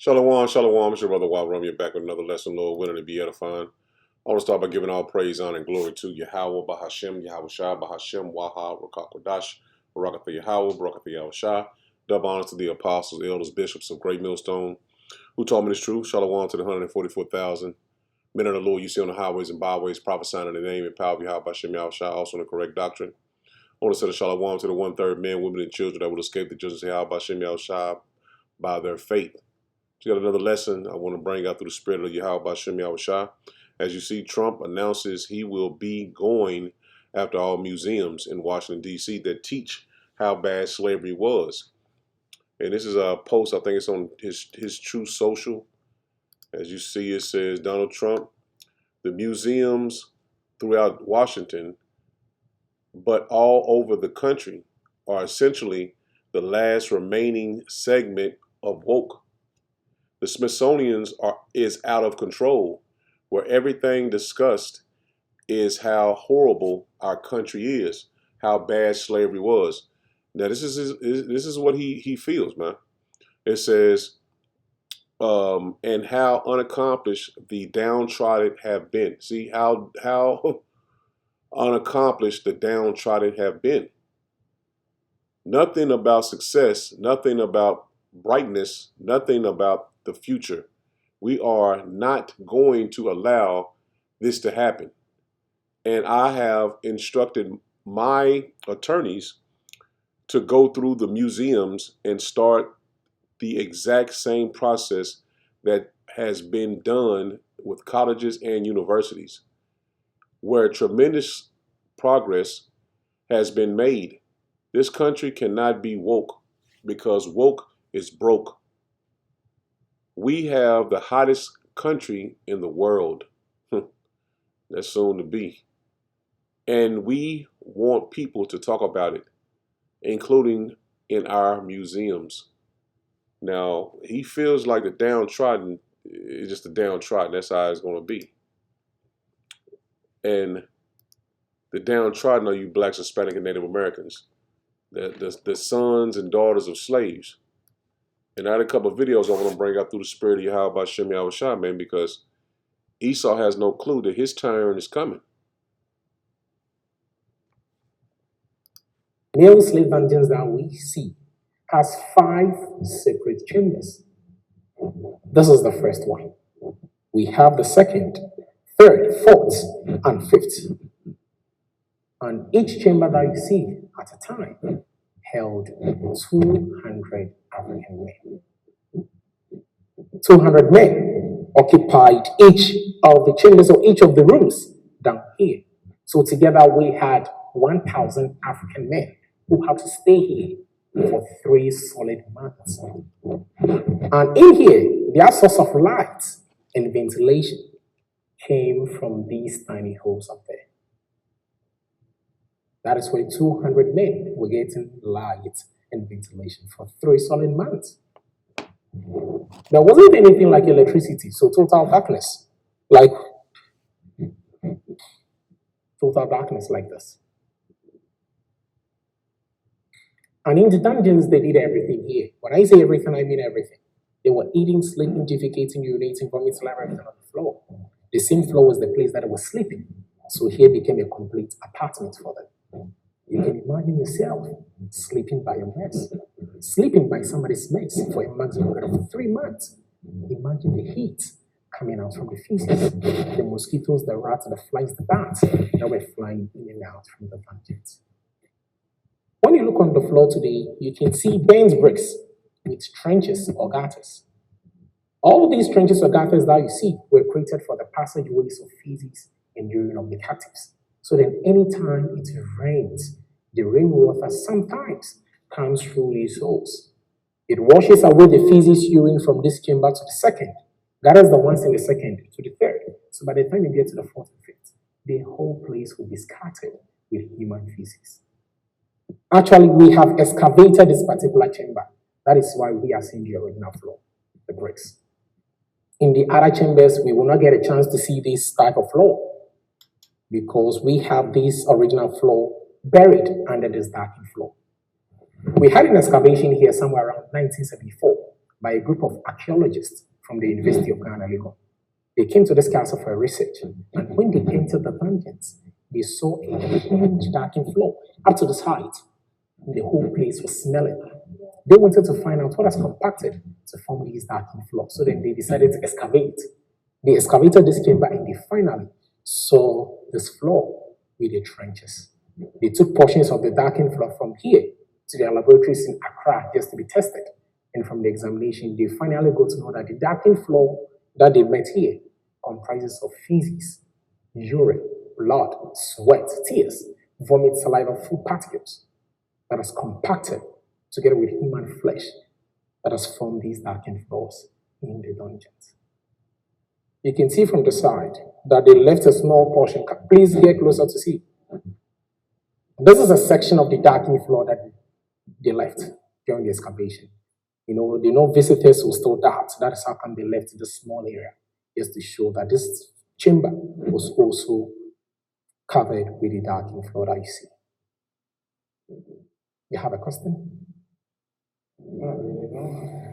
Shalom, shalom. It's your brother Wild Rum. You're back with another lesson, Lord, willing to be edifying. I want to start by giving all praise, honor, and glory to Yahweh, Bahashem, Yahweh Shai, Bahashem, Waha, Rakakwadash, Barakatha Yahweh, Barakatha Yahweh Shai. Double honor to the apostles, elders, bishops of Great Millstone, who taught me this truth. Shalom to the 144,000 men of the Lord you see on the highways and byways, prophesying in the name and power of Yahweh, Bahashem, Yahweh Shai, also in the correct doctrine. I want to say a shalom to the one-third men, women, and children that will escape the judgment of Yahweh, Bahashem, Yahweh Shai by their faith. So got another lesson I want to bring out through the spirit of Yahweh Bashem Yahweh Shai. As you see, Trump announces he will be going after all museums in Washington, D.C. that teach how bad slavery was. And this is a post, I think it's on his True Social. As you see, it says, Donald Trump, the museums throughout Washington, but all over the country, are essentially the last remaining segment of woke. The Smithsonian's is out of control, where everything discussed is how horrible our country is, how bad slavery was. Now, this is what he feels, man. It says, and how unaccomplished the downtrodden have been. See how unaccomplished the downtrodden have been. Nothing about success, nothing about brightness, nothing about the future. We are not going to allow this to happen. And I have instructed my attorneys to go through the museums and start the exact same process that has been done with colleges and universities, where tremendous progress has been made. This country cannot be woke because woke is broke. We have the hottest country in the world. That's soon to be. And we want people to talk about it, including in our museums. Now, he feels like the downtrodden is just the downtrodden. That's how it's going to be. And the downtrodden are you blacks, Hispanic, and Native Americans, the sons and daughters of slaves. And I had a couple of videos I want to bring out through the spirit of Yahweh Bashem Yahweh Shai, man, because Esau has no clue that his turn is coming. Male slave dungeons that we see has 5 sacred chambers. This is the first one. We have the second, third, fourth, and fifth. And each chamber that you see at a time held 200 African men. 200 men occupied each of the chambers or each of the rooms down here. So together we had 1,000 African men who had to stay here for 3 solid months. And in here, their source of light and ventilation came from these tiny holes up there. That is where 200 men were getting light and ventilation for 3 solid months. There wasn't anything like electricity, so total darkness like this. And in the dungeons, they did everything here. When I say everything, I mean everything. They were eating, sleeping, defecating, urinating, vomiting, everything on the floor. The same floor was the place that they were sleeping. So here became a complete apartment for them. You can imagine yourself sleeping by your mess, sleeping by somebody's mess for a maximum of 3 months. Imagine the heat coming out from the feces, the mosquitoes, the rats, the flies, the bats that were flying in and out from the dungeons. When you look on the floor today, you can see burnt bricks with trenches or gutters. All these trenches or gutters that you see were created for the passageways of feces and urine of the captives. So that anytime it rains, the rainwater sometimes comes through these holes. It washes away the feces, urine from this chamber to the second. That is the ones in the second to the third. So by the time you get to the fourth and fifth, the whole place will be scattered with human feces. Actually, we have excavated this particular chamber. That is why we are seeing the original floor, the bricks. In the other chambers, we will not get a chance to see this type of floor because we have this original floor buried under this darkened floor. We had an excavation here somewhere around 1974 by a group of archaeologists from the University of Ghana, Lagos. They came to this castle for research, and when they entered the dungeons, they saw a huge darkened floor up to this height. The whole place was smelling. They wanted to find out what has compacted to form these darkened floors. So then they decided to excavate. They excavated this chamber and they finally saw this floor with the trenches. They took portions of the darkened floor from here to their laboratories in Accra just to be tested. And from the examination, they finally got to know that the darkened floor that they met here comprises of feces, urine, blood, sweat, tears, vomit, saliva, food particles that has compacted together with human flesh that has formed these darkened floors in the dungeons. You can see from the side that they left a small portion. Please get closer to see. This is a section of the darkened floor that they left during the excavation. You know, visitors will still doubt. That is how come they left this small area, just to show that this chamber was also covered with the darkened floor that you see. You have a question?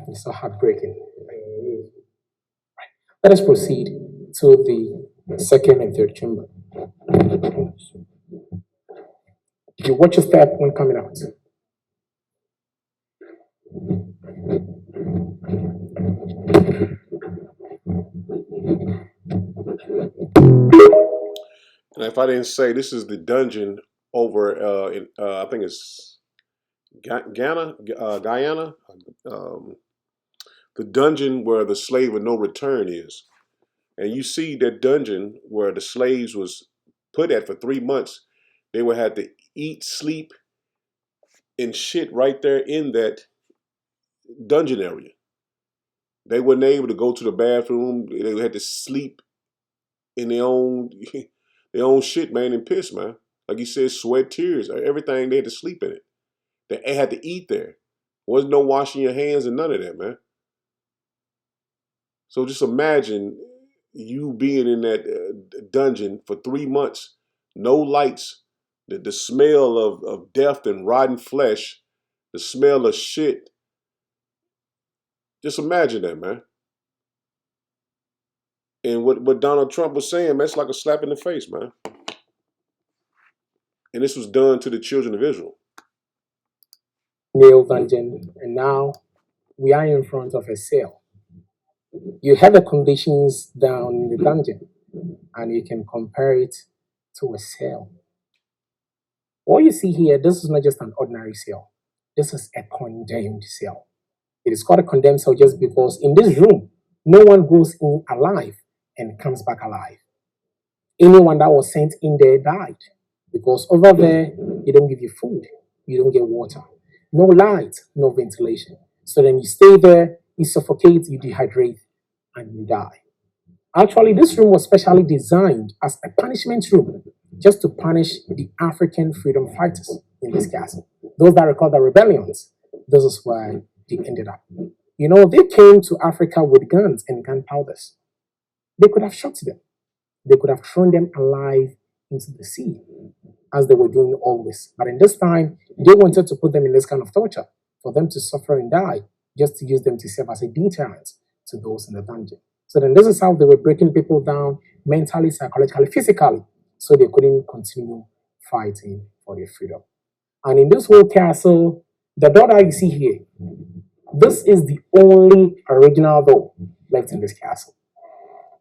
It's so heartbreaking. Right. Let us proceed to the second and third chamber. You watch your step when coming out. And if I didn't say, this is the dungeon over in I think it's Guyana. The dungeon where the slave of no return is. And you see that dungeon where the slaves was put at for 3 months. They would have to eat, sleep, and shit right there in that dungeon area. They weren't able to go to the bathroom. They had to sleep in their own shit, man, and piss, man. Like you said, sweat, tears, everything. They had to sleep in it. They had to eat there. Wasn't no washing your hands and none of that, man. So just imagine you being in that dungeon for 3 months, no lights, the smell of death and rotten flesh, the smell of shit. Just imagine that, man. And what Donald Trump was saying, man, it's like a slap in the face, man. And this was done to the children of Israel. Male dungeon, and now we are in front of a cell. You have the conditions down in the dungeon, and you can compare it to a cell. What you see here, this is not just an ordinary cell. This is a condemned cell. It is called a condemned cell just because in this room, no one goes in alive and comes back alive. Anyone that was sent in there died because over there, they don't give you food, you don't get water, no light, no ventilation. So then you stay there, you suffocate, you dehydrate, and you die. Actually, this room was specially designed as a punishment room just to punish the African freedom fighters in this castle. Those that recall the rebellions, this is where they ended up. You know, they came to Africa with guns and gunpowders. They could have shot them. They could have thrown them alive into the sea, as they were doing always. But in this time, they wanted to put them in this kind of torture for them to suffer and die, just to use them to serve as a deterrent to those in the dungeon. So then this is how they were breaking people down mentally, psychologically, physically, so they couldn't continue fighting for their freedom. And in this whole castle, the door that you see here, this is the only original door left in this castle.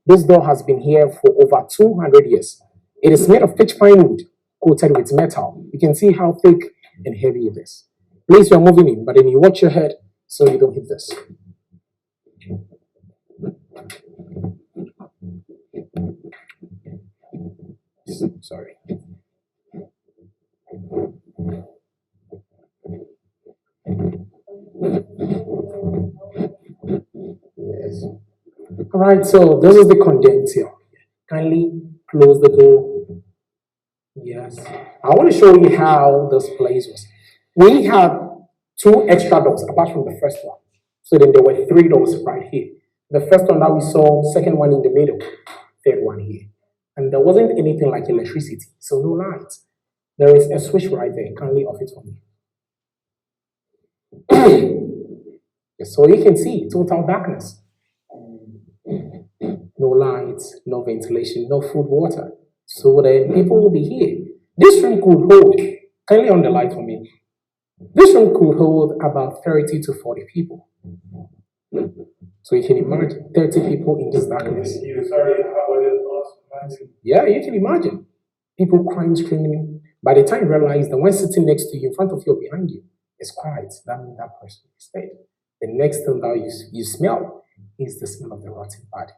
This door has been here for over 200 years. It is made of pitch pine wood, coated with metal. You can see how thick and heavy it is. Please, you're moving in, but then you watch your head so you don't hit this. Sorry. Yes. All right, so this is the condemned cell. Kindly close the door. Yes. I want to show you how this place was. We have 2 extra doors apart from the first one. So then there were 3 doors right here. The first one that we saw, second one in the middle, third one here. And there wasn't anything like electricity, so no lights. There is a switch right there. Kindly off it for me. So you can see total darkness. No lights, no ventilation, no food, water. So then people will be here. This room could hold, kindly on the light for me. This room could hold about 30 to 40 people. So you can imagine 30 people in this darkness. Yeah, you can imagine. People crying, screaming. By the time you realize that when sitting next to you, in front of you or behind you, is quiet, that means that person is dead. The next thing that you smell is the smell of the rotten body.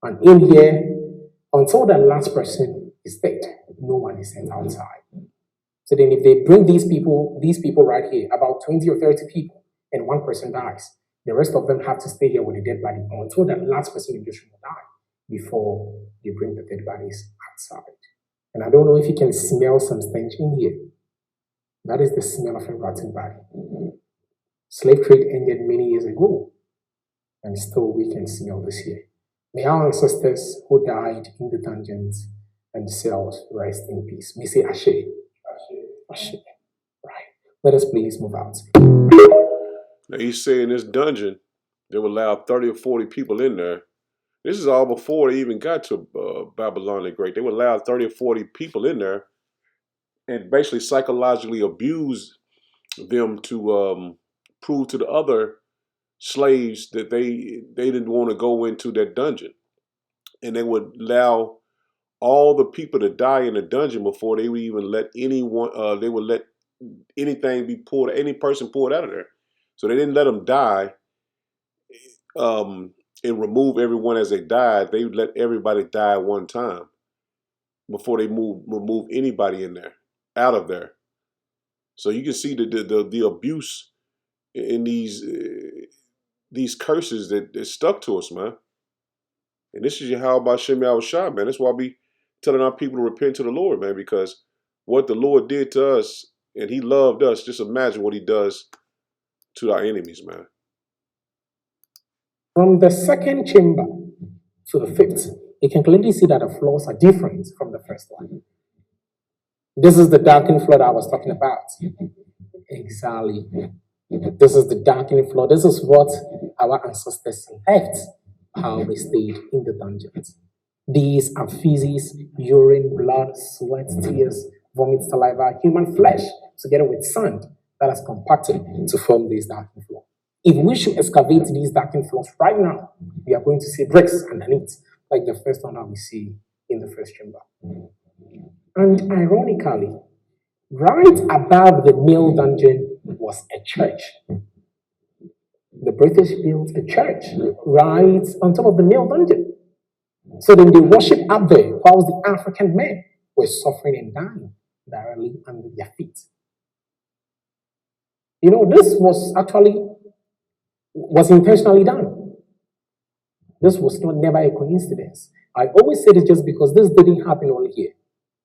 And in here, until the last person is dead, no one is sent outside. So then if they bring these people right here, about 20 or 30 people, and one person dies, the rest of them have to stay here with the dead body until the last person in this room will die before they bring the dead bodies outside. And I don't know if you can smell some stench in here. That is the smell of a rotten body. Slave trade ended many years ago, and still we can smell this here. May our ancestors who died in the dungeons and cells rest in peace. We say Ashe. Ashe. Right. Let us please move out. Now you say in this dungeon, they would allow 30 or 40 people in there. This is all before they even got to Babylon the Great. They would allow 30 or 40 people in there and basically psychologically abuse them to prove to the other slaves that they didn't want to go into that dungeon. And they would allow all the people to die in the dungeon before they would even let anyone, they would let anything be pulled, any person pulled out of there. So they didn't let them die and remove everyone as they died. They would let everybody die at one time before they remove anybody in there, out of there. So you can see the abuse in these curses that stuck to us, man. And this is Yahweh Shem Yahushua, man. That's why we telling our people to repent to the Lord, man, because what the Lord did to us, and he loved us, just imagine what he does to our enemies, man. From the second chamber to the fifth, you can clearly see that the floors are different from the first one. This is the darkened floor that I was talking about. Exactly. This is the darkening floor. This is what our ancestors left, how they stayed in the dungeons. These are feces, urine, blood, sweat, tears, vomit, saliva, human flesh, together with sand that has compacted to form this darkened floor. If we should excavate these darkened floors right now, we are going to see bricks underneath, like the first one that we see in the first chamber. And ironically, right above the male dungeon was a church. The British built a church right on top of the male dungeon. So then they worship up there, whilst the African men were suffering and dying directly under their feet. You know, this was intentionally done. This was never a coincidence. I always say this just because this didn't happen only here.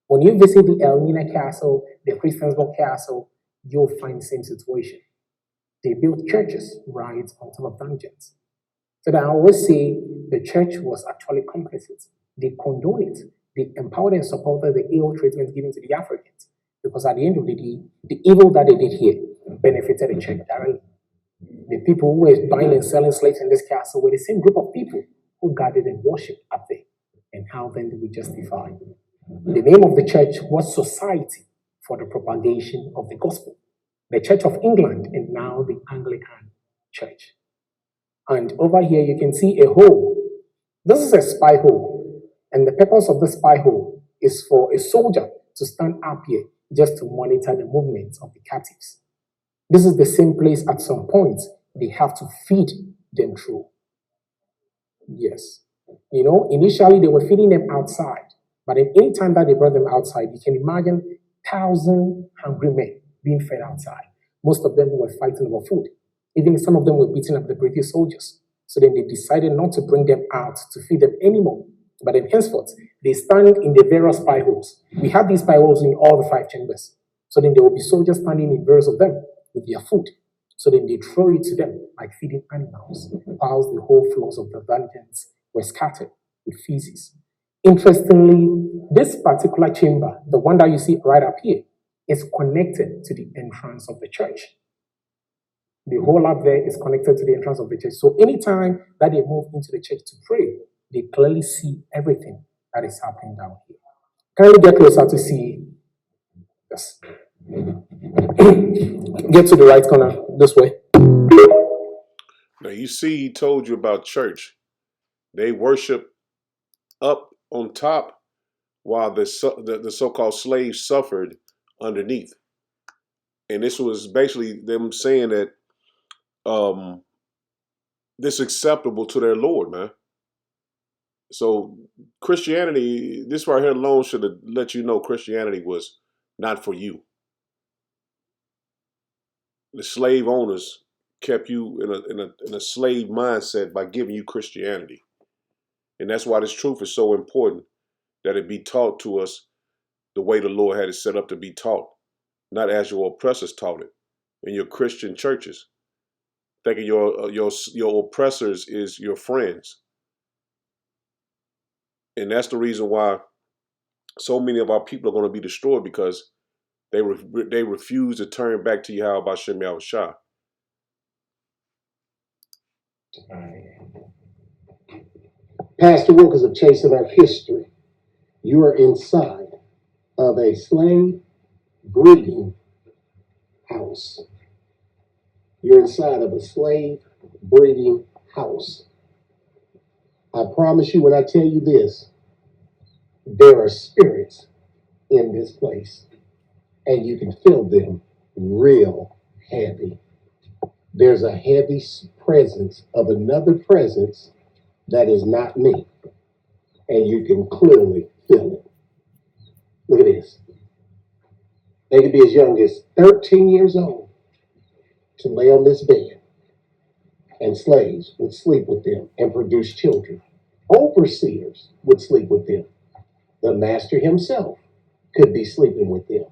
When you visit the Elmina Castle, the Christiansborg Castle, you'll find the same situation. They built churches right on top of dungeons. So that I always say the church was actually complicit. They condoned it. They empowered and supported the ill treatment given to the Africans. Because at the end of the day, the evil that they did here benefited the church directly. The people who were buying and selling slaves in this castle were the same group of people who gathered and worshipped up there. And how then do we justify? The name of the church was Society for the Propagation of the Gospel. The Church of England and now the Anglican Church. And over here you can see a hole. This is a spy hole. And the purpose of the spy hole is for a soldier to stand up here just to monitor the movements of the captives. This is the same place at some point they have to feed them through. Yes. You know, initially they were feeding them outside. But at any time that they brought them outside, you can imagine 1,000 hungry men being fed outside. Most of them were fighting over food. Even some of them were beating up the British soldiers. So then they decided not to bring them out to feed them anymore. But then henceforth, they stand in the various spy holes. We have these spy holes in all the 5 chambers. So then there will be soldiers standing in various of them with their food. So then they throw it to them like feeding animals, whilst the whole floors of the dungeons were scattered with feces. Interestingly, this particular chamber, the one that you see right up here, is connected to the entrance of the church. The hole up there is connected to the entrance of the church. So anytime that they move into the church to pray, they clearly see everything that is happening down here. Can we get closer to see? Yes. Get to the right corner this way. Now you see, he told you about church. They worship up on top while the so-called slaves suffered underneath. And this was basically them saying that this is acceptable to their Lord, man. So Christianity, this right here alone should have let you know Christianity was not for you. The slave owners kept you in a slave mindset by giving you Christianity. And that's why this truth is so important, that it be taught to us the way the Lord had it set up to be taught, not as your oppressors taught it in your Christian churches, thinking your oppressors is your friends. And that's the reason why so many of our people are going to be destroyed, because they refuse to turn back to Yahweh Bashem Yahushua. Pastor Wilkins of Chasing Our History, you are inside of a slave breeding house. You're inside of a slave breeding house. I promise you when I tell you this, there are spirits in this place, and you can feel them real heavy. There's a heavy presence of another presence that is not me, and you can clearly feel it. Look at this. They could be as young as 13 years old to lay on this bed, and slaves would sleep with them and produce children. Overseers would sleep with them. The master himself could be sleeping with them.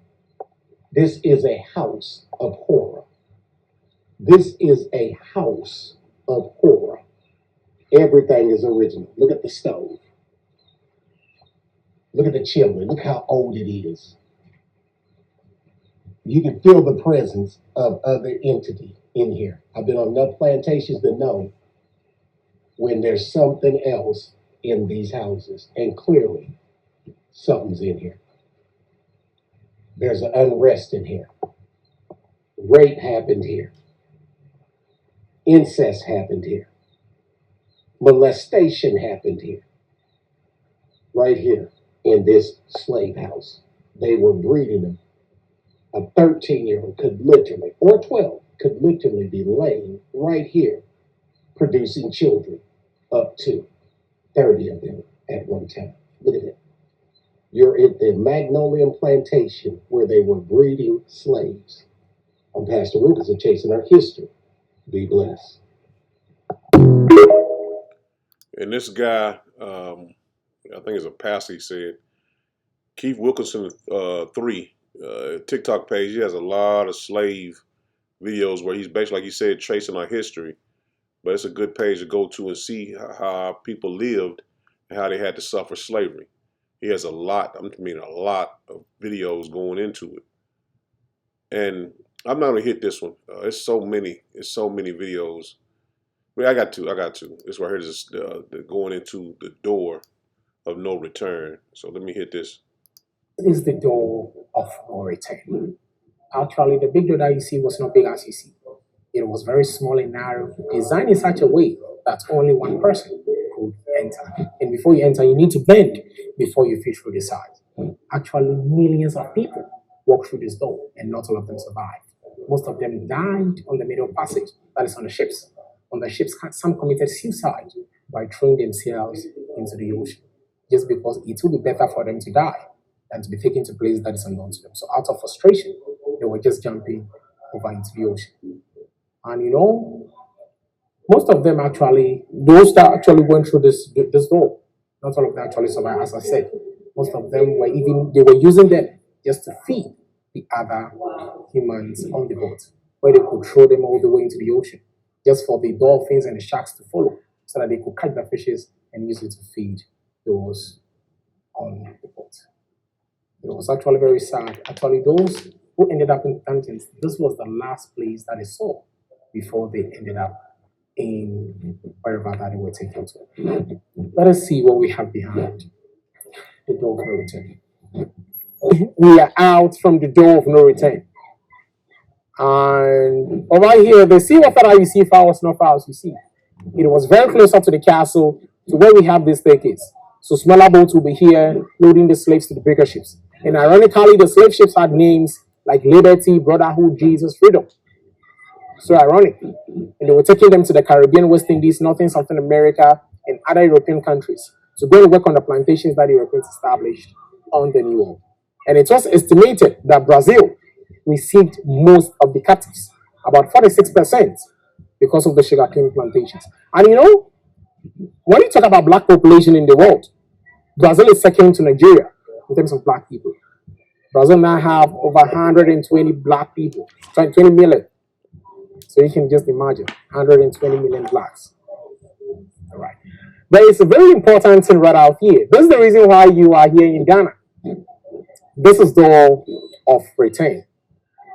This is a house of horror. This is a house of horror. Everything is original. Look at the stove. Look at the chimney. Look how old it is. You can feel the presence of other entity in here. I've been on enough plantations to know when there's something else in these houses, and clearly something's in here. There's an unrest in here. Rape happened here. Incest happened here. Molestation happened here. Right here in this slave house. They were breeding them. A 13-year-old could literally, or 12, could literally be laying right here producing children, up to 30 of them at one time. Look at it. You're at the Magnolia Plantation where they were breeding slaves. I'm Pastor Lucas of Chasing Our History. Be blessed. And this guy, I think it's a pastor, he said, Keith Wilkinson 3, TikTok page, he has a lot of slave videos where he's basically, like he said, tracing our history. But it's a good page to go to and see how people lived and how they had to suffer slavery. He has a lot of videos going into it. And I'm not gonna hit this one. It's so many videos. But I got to. This right here is going into the door of no return. So let me hit this. This is the door of no return. Actually, the big door that you see was not big as you see. It was very small and narrow, designed in such a way that only one person could enter. And before you enter, you need to bend before you fit through the side. Actually, millions of people walked through this door, and not all of them survived. Most of them died on the middle passage, that is on the ships. On the ships, some committed suicide by throwing themselves into the ocean, just because it would be better for them to die than to be taken to a place that is unknown to them. So out of frustration, they were just jumping over into the ocean. And most of them actually, those that actually went through this door, not all of them actually survived. As I said, most of them they were using them just to feed the other humans on the boat, where they could throw them all the way into the ocean, just for the dolphins and the sharks to follow, so that they could catch the fishes and use it to feed those on the boat. It was actually very sad. Actually, those who ended up in Hamptons, this was the last place that they saw before they ended up in wherever that they were taken to. Let us see what we have behind the door of no return. We are out from the door of no return. And over here, the sea water that you see far was not far as you see. It was very close up to the castle to where we have this staircase. So smaller boats will be here loading the slaves to the bigger ships. And ironically, the slave ships had names like Liberty, Brotherhood, Jesus, Freedom. So ironic. And they were taking them to the Caribbean, West Indies, Northern, Southern America, and other European countries to go and work on the plantations that the Europeans established on the New World. And it was estimated that Brazil received most of the captives, about 46%, because of the sugarcane plantations. And you know, when you talk about black population in the world, Brazil is second to Nigeria in terms of black people. Brazil now have over 120 black people, 20 million. So you can just imagine 120 million blacks. All right. But it's a very important thing right out here. This is the reason why you are here in Ghana. This is door of return.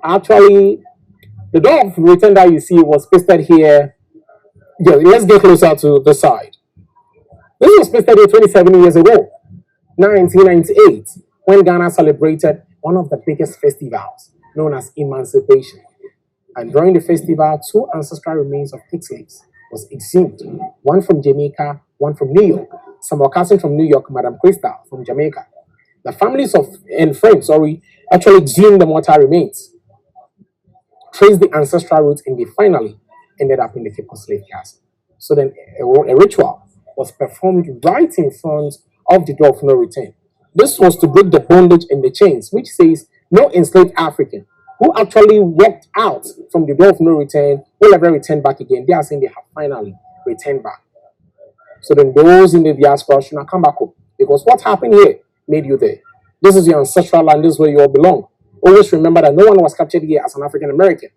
Actually, the door of return that you see was pasted here. Yeah, let's get closer to the side. This was pasted here 27 years ago, 1998, when Ghana celebrated one of the biggest festivals known as Emancipation. And during the festival, 2 ancestral remains of pig slaves was exhumed, one from Jamaica, one from New York. Samuel Carson from New York, Madame Crystal from Jamaica. The families and friends, actually exhumed the mortal remains, traced the ancestral roots, and they finally ended up in the Cape of Slave Castle. So then a ritual was performed right in front of the door of no return. This was to break the bondage and the chains, which says no enslaved African who actually walked out from the door of no return will ever return back again. They are saying they have finally returned back. So then those in the diaspora should not come back home, because what happened here made you there. This is your ancestral land. This is where you all belong. Always remember that no one was captured here as an African American,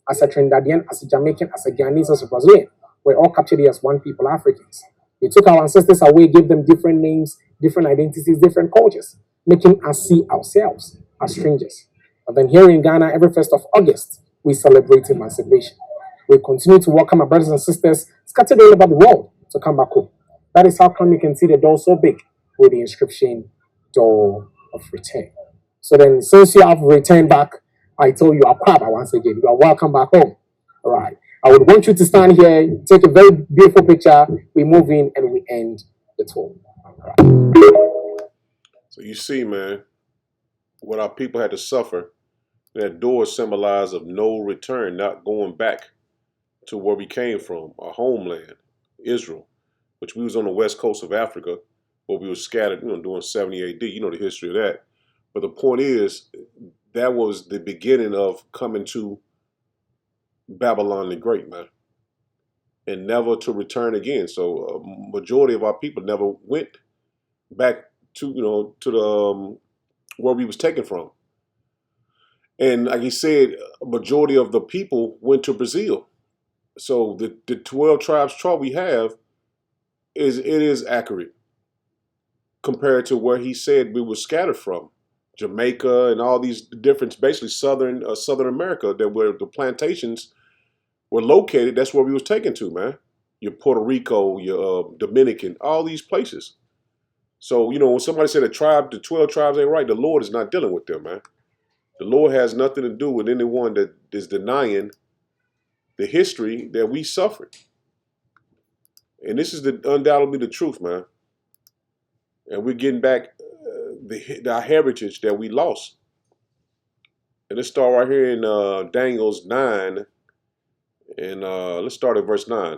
as a Trinidadian, as a Jamaican, as a Guyanese, as a Brazilian. We're all captured here as one people, Africans. They took our ancestors away, gave them different names, different identities, different cultures, making us see ourselves as strangers. But then here in Ghana, every 1st of August, we celebrate emancipation. We continue to welcome our brothers and sisters scattered all over the world to come back home. That is how come you can see the door so big with the inscription, Door of Return. So then, since you have returned back, I told you, Akwaba, once again, you are welcome back home. All right. I would want you to stand here, take a very beautiful picture. We move in and we end the tour. So you see, man, what our people had to suffer. That door symbolized of no return, not going back to where we came from, our homeland, Israel, which we was on the west coast of Africa, where we were scattered, during 70 AD. You know the history of that. But the point is, that was the beginning of coming to Babylon the Great, man, and never to return again. So a majority of our people never went back to, to the where we was taken from. And like he said, a majority of the people went to Brazil. So the 12 tribes chart we have is accurate compared to where he said we were scattered from. Jamaica and all these different, basically Southern America, that where the plantations were located. That's where we was taken to, man. Your Puerto Rico, your Dominican, all these places. So, when somebody said the 12 tribes ain't right, the Lord is not dealing with them, man. The Lord has nothing to do with anyone that is denying the history that we suffered. And this is undoubtedly the truth, man. And we're getting back our heritage that we lost. And let's start right here in Daniel's 9. And let's start at verse 9.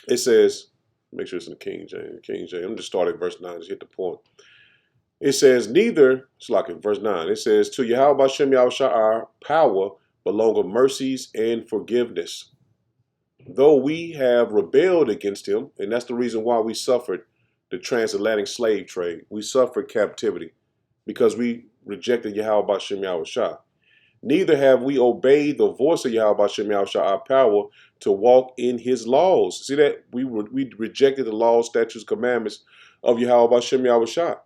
It says, make sure it's in the King James. I'm just starting at verse 9, just hit the point. It says, it's like in verse 9, it says, to Yahweh Hashem Yahushua our power belong mercies and forgiveness. Though we have rebelled against him, and that's the reason why we suffered the transatlantic slave trade. We suffered captivity because we rejected Yahweh Hashem Yahushua. Neither have we obeyed the voice of Yahweh Hashem Yahushua our power to walk in his laws. See that? We rejected the laws, statutes, commandments of Yahweh Hashem Yahushua.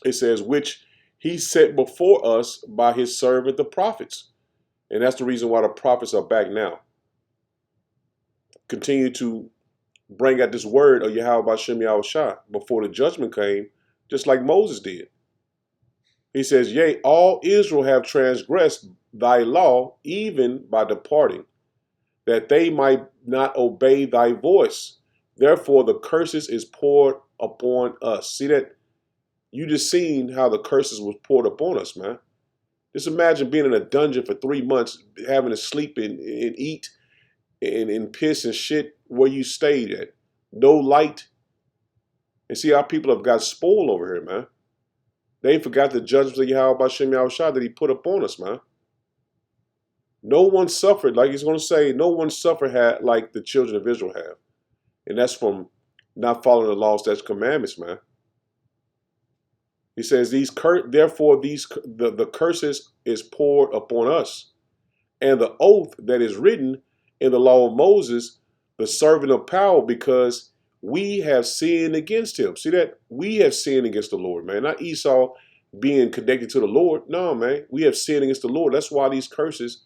It says, which he set before us by his servant the prophets. And that's the reason why the prophets are back now. Continue to bring out this word of Yahweh Bashem Yahushua before the judgment came, just like Moses did. He says, yea, all Israel have transgressed thy law, even by departing, that they might not obey thy voice. Therefore the curses is poured upon us. See that? You just seen how the curses was poured upon us, man. Just imagine being in a dungeon for 3 months, having to sleep and eat and piss and shit where you stayed at. No light. And see how people have got spoiled over here, man. They forgot the judgments of Yahweh Bashem Yahushua that he put upon us, man. No one suffered, like he's going to say, no one suffered like the children of Israel have. And that's from not following the laws, statutes, commandments, man. He says, therefore the curses is poured upon us. And the oath that is written in the law of Moses, the servant of power, because we have sinned against him. See that? We have sinned against the Lord, man. Not Esau being connected to the Lord. No, man. We have sinned against the Lord. That's why these curses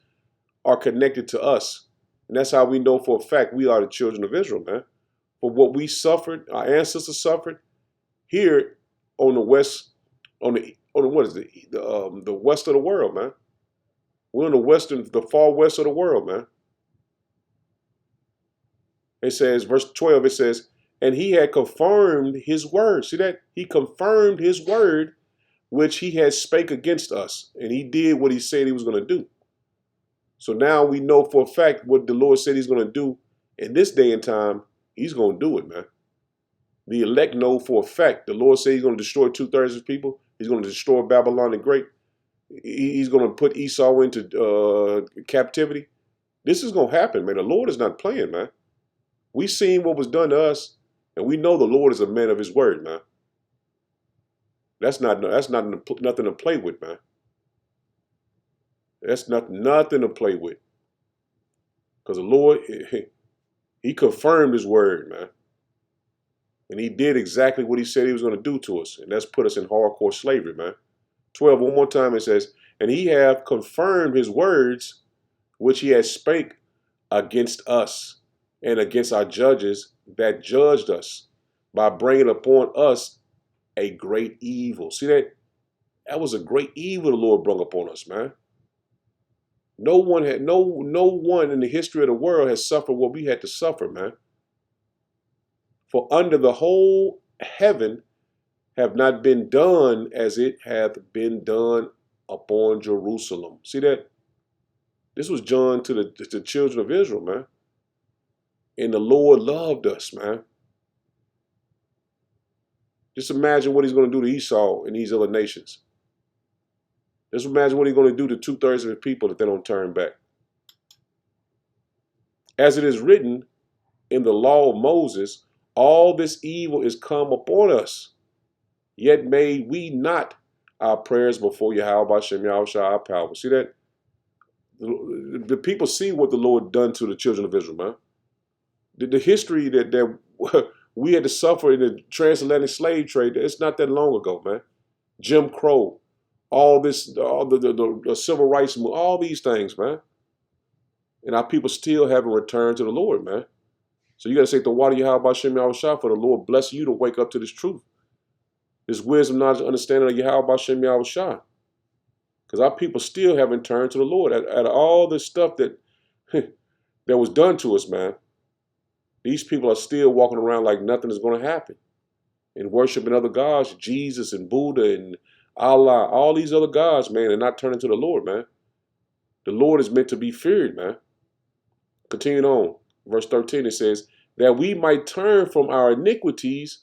are connected to us. And that's how we know for a fact we are the children of Israel, man. For what we suffered, our ancestors suffered, here on the west, on the what is it? The west of the world, man. We're in the far west of the world, man. It says, verse 12, it says, and he had confirmed his word. See that? He confirmed his word, which he had spake against us. And he did what he said he was going to do. So now we know for a fact what the Lord said he's going to do in this day and time. He's going to do it, man. The elect know for a fact. The Lord said he's going to destroy 2/3 of his people. He's going to destroy Babylon the Great. He's going to put Esau into captivity. This is going to happen, man. The Lord is not playing, man. We seen what was done to us, and we know the Lord is a man of his word, man. That's not nothing to play with, man. That's nothing to play with. Because the Lord, he confirmed his word, man. And he did exactly what he said he was going to do to us. And that's put us in hardcore slavery, man. 12, one more time it says, and he hath confirmed his words, which he has spake against us and against our judges that judged us, by bringing upon us a great evil. See that? That was a great evil the Lord brought upon us, man. No one in the history of the world has suffered what we had to suffer, man. For under the whole heaven have not been done as it hath been done upon Jerusalem. See that? This was done to the children of Israel, man. And the Lord loved us, man. Just imagine what he's going to do to Esau and these other nations. Just imagine what he's going to do to 2/3 of his people if they don't turn back. As it is written in the law of Moses, all this evil is come upon us. Yet made we not our prayers before Yahweh Bashem Yahushua our power. See that? The people see what the Lord done to the children of Israel, man. The history that we had to suffer in the transatlantic slave trade, it's not that long ago, man. Jim Crow, all the civil rights movement, all these things, man. And our people still haven't returned to the Lord, man. So you got to say the water Yahweh Bashem Yahushua, for the Lord bless you to wake up to this truth. This wisdom, knowledge, understanding of Yahweh Bashem Yahushua. Because our people still haven't turned to the Lord. Out of all this stuff that was done to us, man, these people are still walking around like nothing is going to happen. And worshiping other gods, Jesus and Buddha and Allah, all these other gods, man, and not turning to the Lord, man. The Lord is meant to be feared, man. Continuing on, verse 13, it says, that we might turn from our iniquities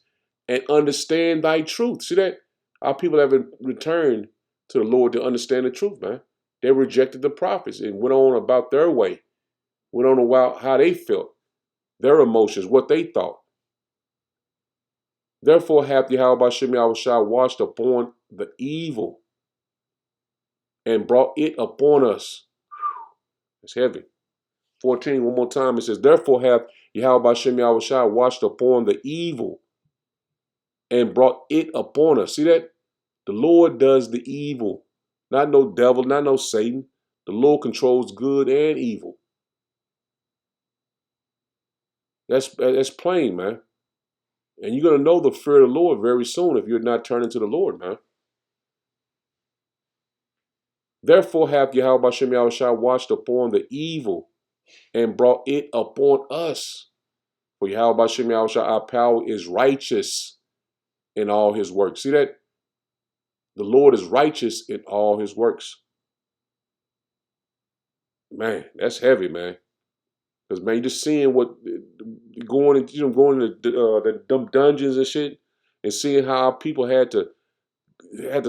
and understand thy truth. See that? Our people haven't returned to the Lord to understand the truth, man. They rejected the prophets and went on about their way. Went on about how they felt, their emotions, what they thought. Therefore hath Yahweh Bashem Yahushua washed upon the evil and brought it upon us. It's heavy. 14, one more time, it says, therefore hath Yahweh Bashem Yahushua washed upon the evil and brought it upon us. See that? The Lord does the evil. Not no devil, not no Satan. The Lord controls good and evil. That's plain, man. And you're going to know the fear of the Lord very soon if you're not turning to the Lord, man. Therefore hath Yahweh Bashem Yahushua watched upon the evil and brought it upon us. For Yahweh Bashem Yahushua, our power is righteous in all his works. See that? The Lord is righteous in all his works. Man, that's heavy, man. Because, man, you're just seeing what going into the dungeons and shit, and seeing how people had to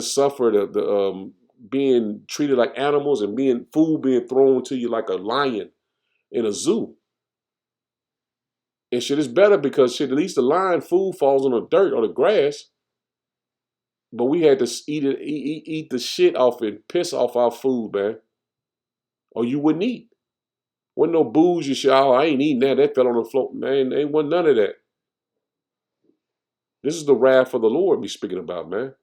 suffer the being treated like animals and food being thrown to you like a lion in a zoo. And shit is better because shit, at least the lion food falls on the dirt or the grass. But we had to eat the shit off it, piss off our food, man. Or you wouldn't eat. Wasn't no booze, you shit. Oh, I ain't eating that. That fell on the floor. Man, ain't wasn't none of that. This is the wrath of the Lord we speaking about, man.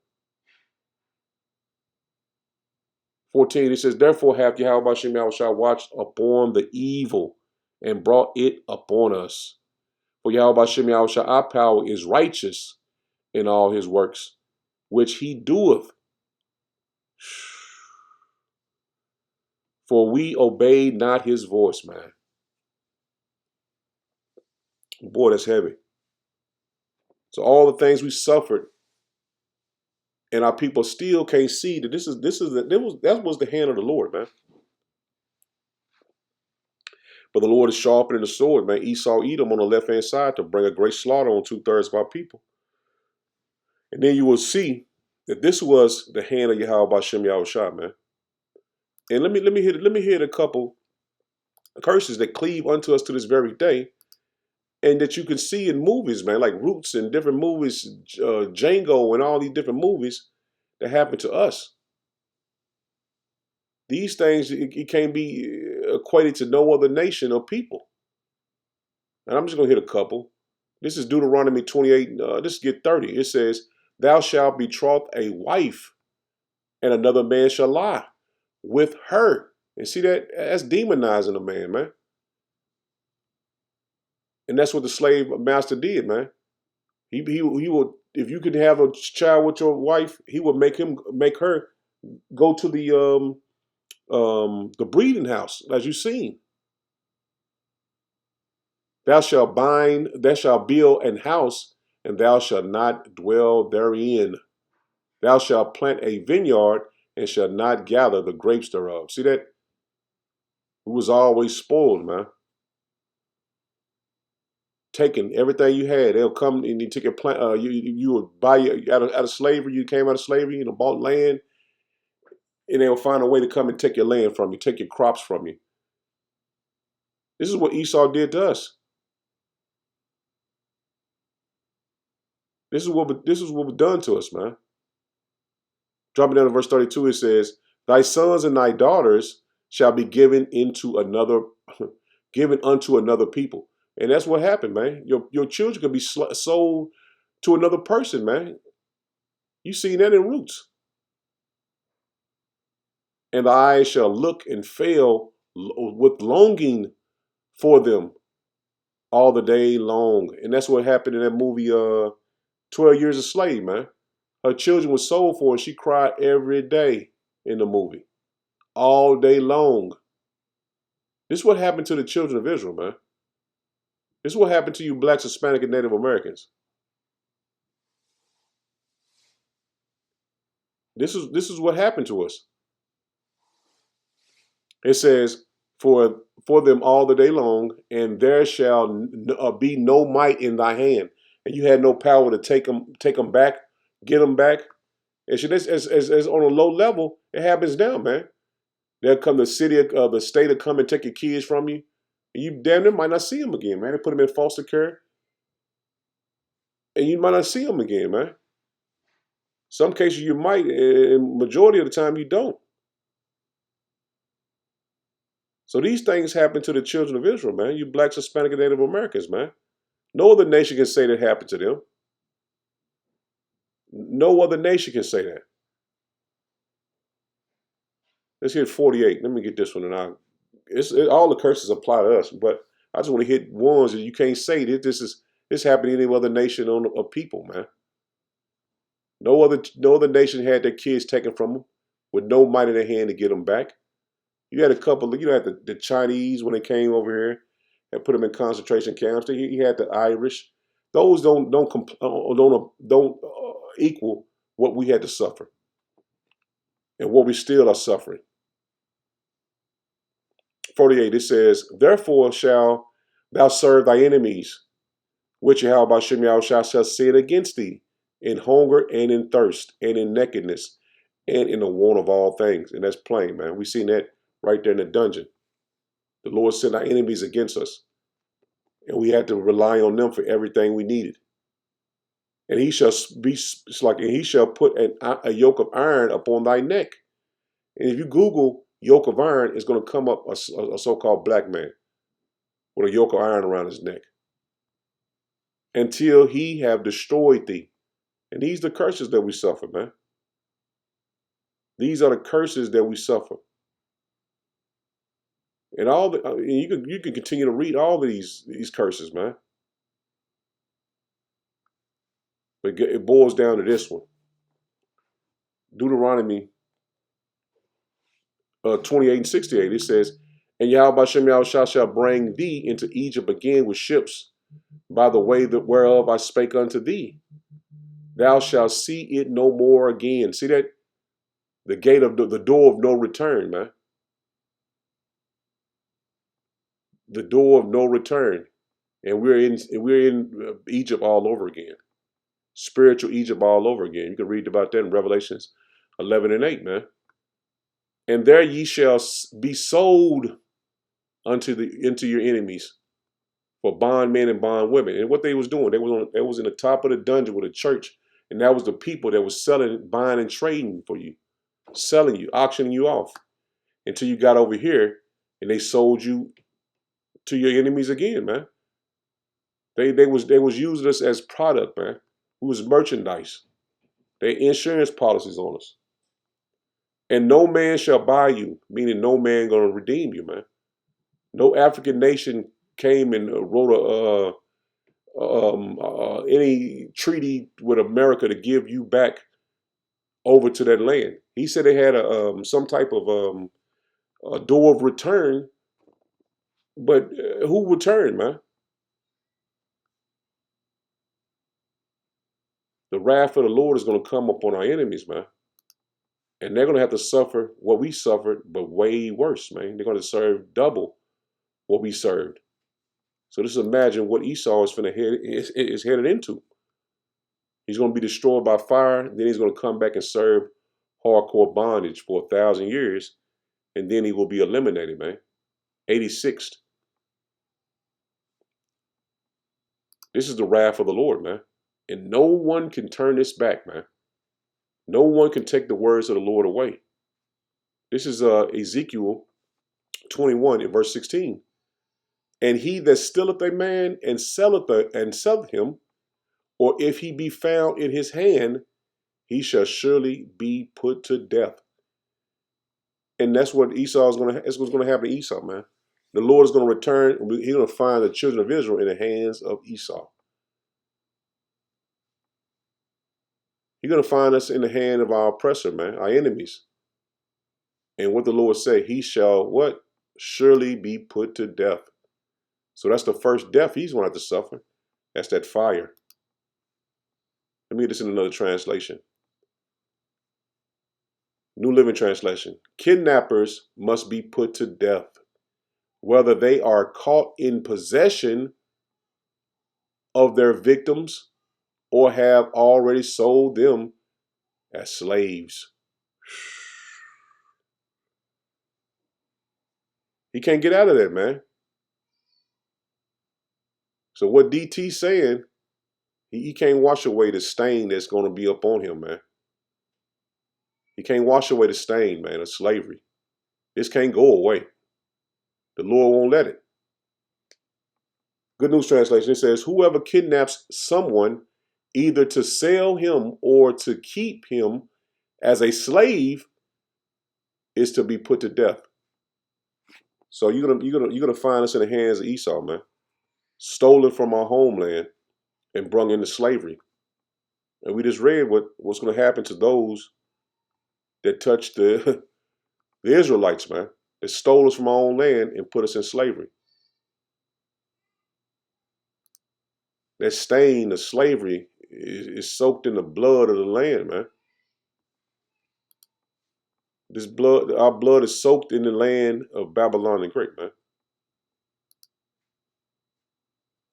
14, it says, therefore hath Yahweh Bashem Yahushua watched upon the evil and brought it upon us. For Yahweh Bashem Yahushua, our power is righteous in all his works, which he doeth. For we obeyed not his voice, man. Boy, that's heavy. So all the things we suffered, and our people still can't see that that was the hand of the Lord, man. But the Lord is sharpening the sword, man. Esau, Edom on the left-hand side to bring a great slaughter on 2/3 of our people. And then you will see that this was the hand of Yahweh Bashem Yahushua, man. And let me hit a couple curses that cleave unto us to this very day, and that you can see in movies, man, like Roots and different movies, Django and all these different movies that happen to us. These things, it can't be equated to no other nation or people. And I'm just going to hit a couple. This is Deuteronomy 28, this get 30. It says, thou shalt betroth a wife, and another man shall lie with her. And see that's demonizing a man, man. And that's what the slave master did, man. He would, if you could have a child with your wife, he would make her go to the breeding house, as you've seen. Thou shalt build an house, and thou shalt not dwell therein. Thou shalt plant a vineyard, and shalt not gather the grapes thereof. See that? Who was always spoiled, man. Taking everything you had. They'll come and you take your plant. You would buy out of slavery. You came out of slavery. You bought land, and they'll find a way to come and take your land from you, take your crops from you. This is what Esau did to us. This is what was done to us, man. Dropping down to verse 32, it says, thy sons and thy daughters shall be given unto another people. And that's what happened, man. Your children could be sold to another person, man. You seen that in Roots. And the eyes shall look and fail with longing for them all the day long. And that's what happened in that movie, 12 Years a Slave, man. Her children were sold for, and she cried every day in the movie, all day long. This is what happened to the children of Israel, man. This is what happened to you blacks, Hispanic, and Native Americans. This is what happened to us. It says, for them all the day long, and there shall be no might in thy hand. And you had no power to take them back, get them back. And as on a low level, it happens now, man. They'll come the state will come and take your kids from you. And you damn near might not see them again, man. They put them in foster care. And you might not see them again, man. Some cases you might, and majority of the time you don't. So these things happen to the children of Israel, man. You blacks, Hispanic, and Native Americans, man. No other nation can say that happened to them. No other nation can say that. Let's hit 48. Let me get this one, and all the curses apply to us, but I just want to hit ones that you can't say that this happened in any other nation of people, man. No other nation had their kids taken from them with no might in their hand to get them back. You had a couple. You had the Chinese when they came over here and put them in concentration camps. You had the Irish. Those don't equal what we had to suffer and what we still are suffering. 48. It says, "Therefore shall thou serve thy enemies, which Yahweh Shem Yahushua shall set against thee, in hunger and in thirst and in nakedness and in the want of all things." And that's plain, man. We seen that right there in the dungeon. The Lord sent our enemies against us, and we had to rely on them for everything we needed. And he shall put a yoke of iron upon thy neck. And if you Google yoke of iron, it's going to come up a so-called black man with a yoke of iron around his neck, until he have destroyed thee. And these are the curses that we suffer, man. These are the curses that we suffer. And you can continue to read all of these curses, man. But it boils down to this one. Deuteronomy 28 and 68. It says, "And Yahweh Shem Yahushua shall bring thee into Egypt again with ships, by the way whereof I spake unto thee. Thou shalt see it no more again." See that? The gate of the door of no return, man. The door of no return. And we're in Egypt all over again. Spiritual Egypt all over again. You can read about that in Revelations 11 and 8, man. "And there ye shall be sold into your enemies for bondmen and bondwomen." And what they was doing, they was in the top of the dungeon with a church, and that was the people that was selling, buying, and trading for you, selling you, auctioning you off, until you got over here, and they sold you to your enemies again, man. They was using us as product, man. We was merchandise. They insurance policies on us. "And no man shall buy you," meaning no man gonna redeem you, man. No African nation came and wrote any treaty with America to give you back over to that land. He said they had some type of a door of return, but who returned, man? The wrath of the Lord is going to come upon our enemies, man. And they're going to have to suffer what we suffered, but way worse, man. They're going to serve double what we served. So just imagine what Esau is headed into. He's going to be destroyed by fire. Then he's going to come back and serve hardcore bondage for 1,000 years. And then he will be eliminated, man. 86th. This is the wrath of the Lord, man. And no one can turn this back, man. No one can take the words of the Lord away. This is Ezekiel 21 in verse 16. "And he that stealeth a man and selleth him, or if he be found in his hand, he shall surely be put to death." And that's what that's what's going to happen to Esau, man. The Lord is going to return. He's going to find the children of Israel in the hands of Esau. He's going to find us in the hand of our oppressor, man, our enemies. And what the Lord said, he shall what? Surely be put to death. So that's the first death he's going to have to suffer. That's that fire. Let me get this in another translation. New Living Translation. "Kidnappers must be put to death, whether they are caught in possession of their victims or have already sold them as slaves." He can't get out of that, man. So what DT's saying, he can't wash away the stain that's going to be up on him, man. He can't wash away the stain, man, of slavery. This can't go away. The Lord won't let it. Good News Translation, it says, "Whoever kidnaps someone either to sell him or to keep him as a slave is to be put to death. So you're gonna find us in the hands of Esau, man, stolen from our homeland and brung into slavery. And we just read what's going to happen to those that touch the the Israelites, man, that stole us from our own land and put us in slavery. That stain of slavery is soaked in the blood of the land, man. This blood, our blood is soaked in the land of Babylon the Great, man.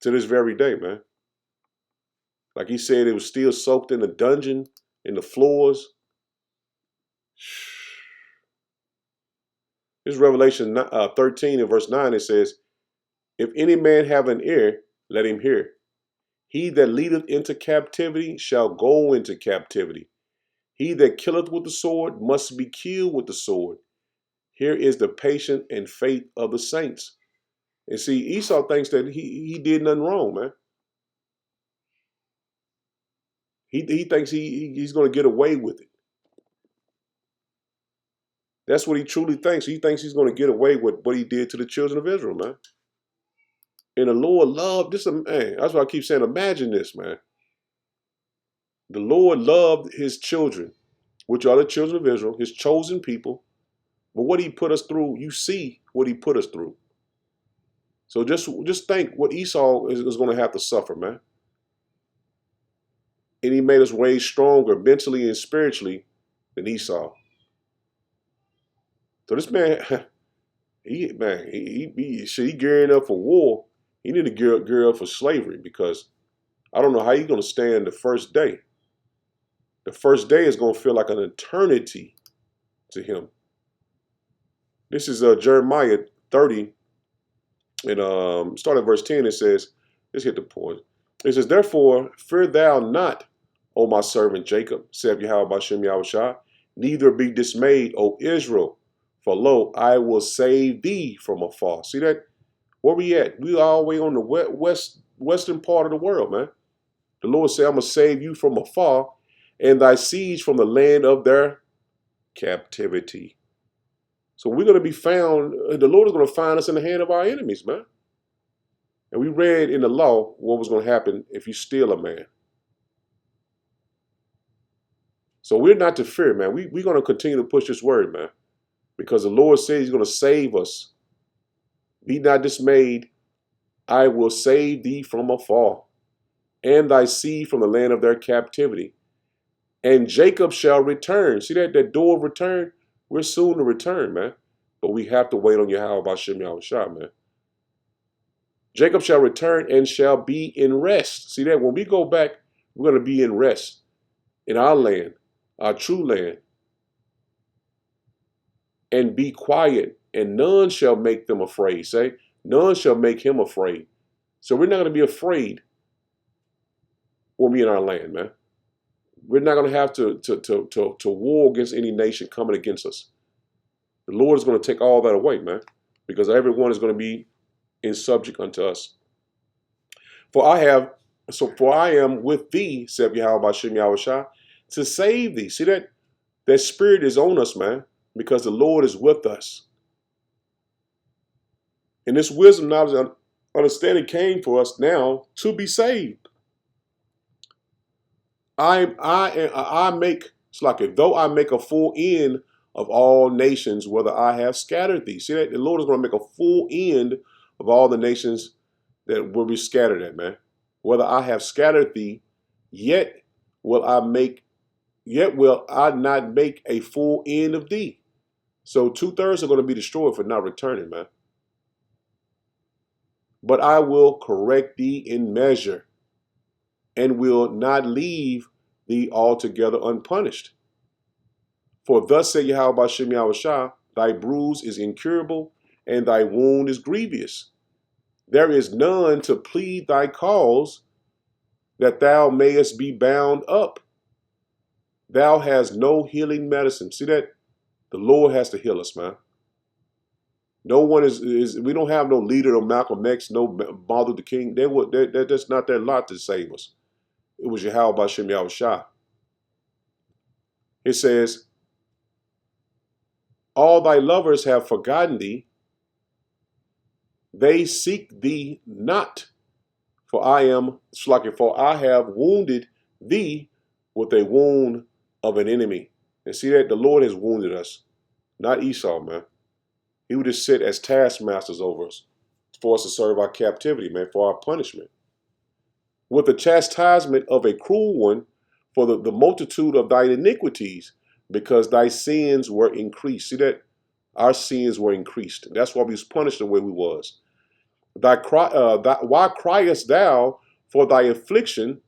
To this very day, man. Like he said, it was still soaked in the dungeon, in the floors. This Revelation 13 and verse 9, it says, if any man have an ear, let him hear. He that leadeth into captivity shall go into captivity. He that killeth with the sword must be killed with the sword. Here is the patience and faith of the saints. And see, Esau thinks that he did nothing wrong, man. He thinks he's going to get away with it. That's what he truly thinks. He thinks he's going to get away with what he did to the children of Israel, man. And the Lord loved this, man. That's why I keep saying, imagine this, man. The Lord loved his children, which are the children of Israel, his chosen people. But what he put us through, you see what he put us through. So just think what Esau is going to have to suffer, man. And he made us way stronger mentally and spiritually than Esau. So this man, he gearing up for war. He need to gear up for slavery, because I don't know how he's going to stand the first day. The first day is going to feel like an eternity to him. This is Jeremiah 30, and start at verse 10. It says, let's hit the point. It says, therefore, fear thou not, O my servant Jacob, saith Yahweh Bashem Yahushua, neither be dismayed, O Israel, for lo, I will save thee from afar. See that? Where we at? We all the way on the western part of the world, man. The Lord said, I'm going to save you from afar, and thy siege from the land of their captivity. So we're going to be found, the Lord is going to find us in the hand of our enemies, man. And we read in the law what was going to happen if you steal a man. So we're not to fear, man. We're going to continue to push this word, man, because the Lord says he's going to save us. Be not dismayed. I will save thee from afar, and thy seed from the land of their captivity. And Jacob shall return. See that door of return? We're soon to return, man. But we have to wait on Yahweh Bashem Yahushua, man. Jacob shall return and shall be in rest. See that? When we go back, we're going to be in rest in our land, our true land. And be quiet, and none shall make them afraid. Say, none shall make him afraid. So we're not going to be afraid when we're in our land, man. We're not going to have to war against any nation coming against us. The Lord is going to take all that away, man, because everyone is going to be in subject unto us. For I am with thee, saith Yahweh Bashem Yahushua, to save thee. See that? That spirit is on us, man, because the Lord is with us. And this wisdom, knowledge, and understanding came for us now to be saved. I make, it's like, though I make a full end of all nations, whether I have scattered thee. See that? The Lord is going to make a full end of all the nations that will be scattered at, man. Whether I have scattered thee, yet will I not make a full end of thee. So 2/3 are going to be destroyed for not returning, man. But I will correct thee in measure, and will not leave thee altogether unpunished. For thus saith Yahweh Bashem Yahushua, thy bruise is incurable, and thy wound is grievous. There is none to plead thy cause, that thou mayest be bound up. Thou hast no healing medicine. See that? The Lord has to heal us, man. No one we don't have no leader of Malcolm X, no Martin Luther King. That's not their lot to save us. It was Yahweh Bashem Yahushua. It says, All thy lovers have forgotten thee. They seek thee not. For I have wounded thee with a wound of an enemy. And see that the Lord has wounded us, not Esau, man. He would just sit as taskmasters over us for us to serve our captivity, man, for our punishment. With the chastisement of a cruel one for the multitude of thy iniquities, because thy sins were increased. See that? Our sins were increased. That's why we was punished the way we was. Why criest thou for thy affliction?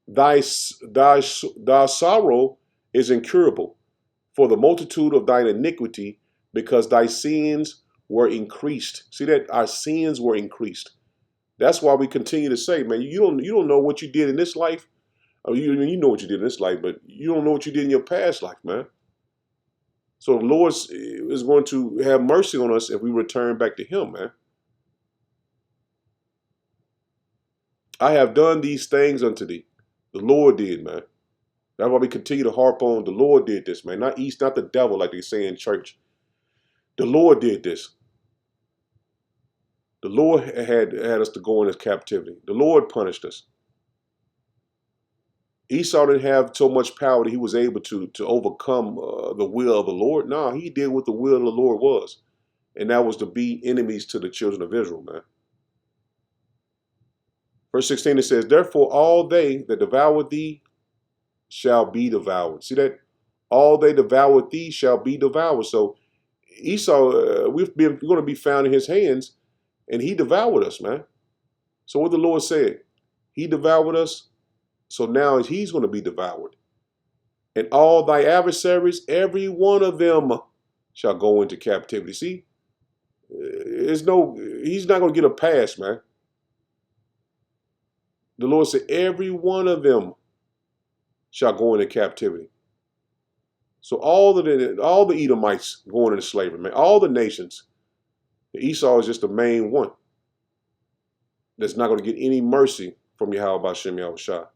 Thy sorrow is incurable for the multitude of thine iniquity, because thy sins were increased. See that? Our sins were increased. That's why we continue to say, man, you don't know what you did in this life. You know what you did in this life, but you don't know what you did in your past life, man. So the Lord is going to have mercy on us if we return back to him, man. I have done these things unto thee. The Lord did, man. That's why we continue to harp on the Lord did this, man. Not the devil, like they say in church. The Lord did this. The Lord had us to go into captivity. The Lord punished us. Esau didn't have so much power that he was able to overcome the will of the Lord. No, he did what the will of the Lord was. And that was to be enemies to the children of Israel, man. Verse 16, it says, therefore all they that devour thee shall be devoured. See that? All they devoured thee shall be devoured. So Esau, we're going to be found in his hands, and he devoured us, man. So what the Lord said, he devoured us. So now he's going to be devoured. And all thy adversaries, every one of them shall go into captivity. See, he's not going to get a pass, man. The Lord said, every one of them shall go into captivity. So all the Edomites going into slavery, man. All the nations. Esau is just the main one that's not going to get any mercy from Yahweh Hashem Yahushua.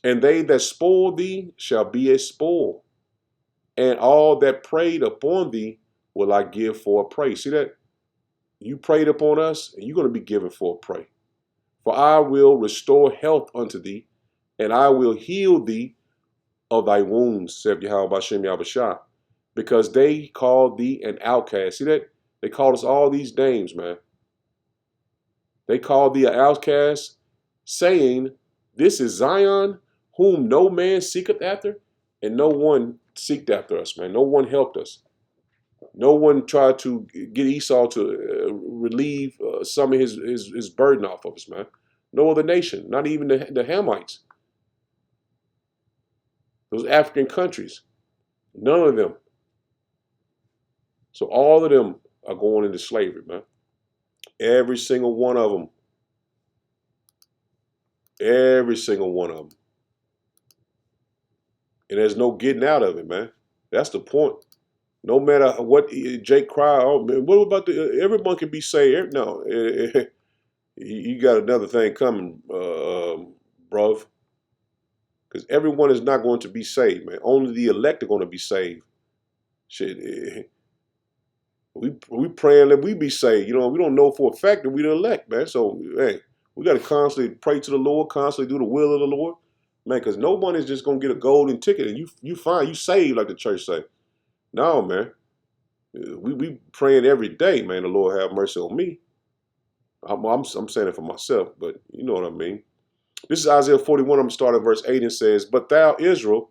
And they that spoil thee shall be a spoil, and all that preyed upon thee will I give for a prey. See that? You preyed upon us, and you're going to be given for a prey. For I will restore health unto thee, and I will heal thee of thy wounds, said Yahweh Hashem Yahushua, because they called thee an outcast. See that? They called us all these names, man. They called thee an outcast, saying, this is Zion, whom no man seeketh after. And no one seeked after us, man. No one helped us. No one tried to get Esau to relieve some of his burden off of us, man. No other nation, not even the Hamites. Those African countries, none of them. So all of them are going into slavery, man. Every single one of them. Every single one of them. And there's no getting out of it, man. That's the point. No matter what Jake cry, oh man, what about everyone can be saved? No, you got another thing coming, bruv. Because everyone is not going to be saved, man. Only the elect are going to be saved. Shit, we praying that we be saved. You know, we don't know for a fact that we the elect, man. So, hey, we got to constantly pray to the Lord, constantly do the will of the Lord. Man, because no one is just going to get a golden ticket and you fine, you saved like the church say. No, man. We praying every day, man, the Lord have mercy on me. I'm saying it for myself, but you know what I mean. This is Isaiah 41. I'm going to start at verse 8 and says, but thou, Israel,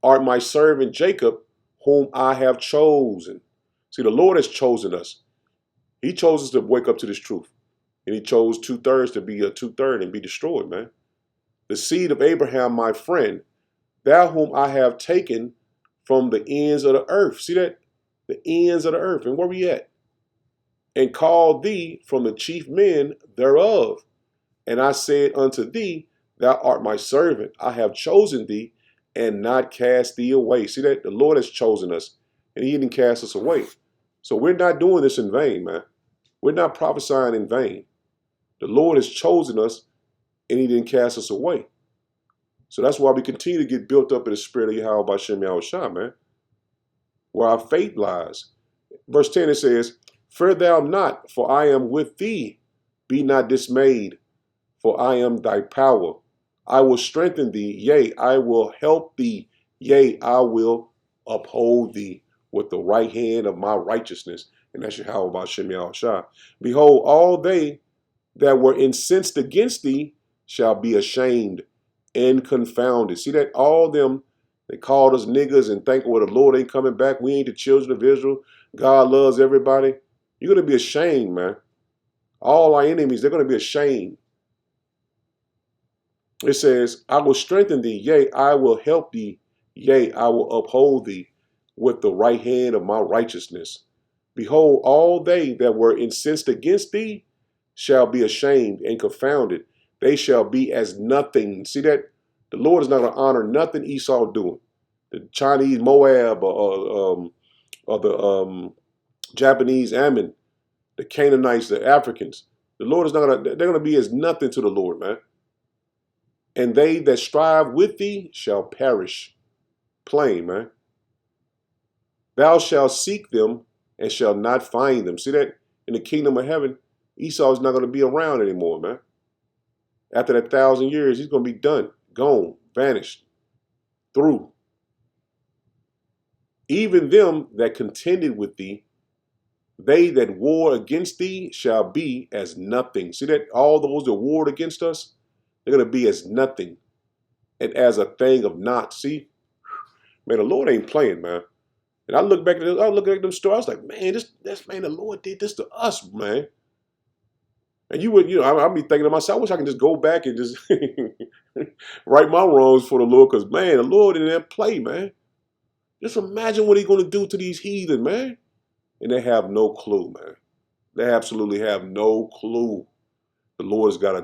art my servant Jacob, whom I have chosen. See, the Lord has chosen us. He chose us to wake up to this truth. And he chose 2/3 to be a 2/3 and be destroyed, man. The seed of Abraham, my friend, thou whom I have taken from the ends of the earth. See that? The ends of the earth. And where we at? And called thee from the chief men thereof. And I said unto thee, thou art my servant. I have chosen thee and not cast thee away. See that? The Lord has chosen us and he didn't cast us away. So we're not doing this in vain, man. We're not prophesying in vain. The Lord has chosen us and he didn't cast us away. So that's why we continue to get built up in the spirit of Yahweh Bashem Yahushua, man, where our faith lies. Verse 10, it says, fear thou not, for I am with thee. Be not dismayed, for I am thy power. I will strengthen thee, yea, I will help thee, yea, I will uphold thee with the right hand of my righteousness. And that's Yahweh Bashem Yahushua. Behold, all they that were incensed against thee shall be ashamed and confounded. See that? All them, they called us niggas and think, well, the Lord ain't coming back. We ain't the children of Israel. God loves everybody. You're going to be ashamed, man. All our enemies, they're going to be ashamed. It says, I will strengthen thee, yea, I will help thee, yea, I will uphold thee with the right hand of my righteousness. Behold, all they that were incensed against thee shall be ashamed and confounded. They shall be as nothing. See that? The Lord is not going to honor nothing Esau doing. The Chinese Moab or the Japanese Ammon, the Canaanites, the Africans. The Lord is not going to, they're going to be as nothing to the Lord, man. And they that strive with thee shall perish. Plain, man. Thou shalt seek them and shall not find them. See that? In the kingdom of heaven, Esau is not going to be around anymore, man. After that 1,000 years, he's going to be done, gone, vanished, through. Even them that contended with thee, they that war against thee shall be as nothing. See that? All those that warred against us, they're going to be as nothing and as a thing of naught. See? Man, the Lord ain't playing, man. And I look back at this, I look at them stories, I was like, man, man, the Lord did this to us, man. And I'll be thinking to myself, I wish I can just go back and just right my wrongs for the Lord, because, man, the Lord didn't play, man. Just imagine what he's going to do to these heathen, man. And they have no clue, man. They absolutely have no clue. The Lord has got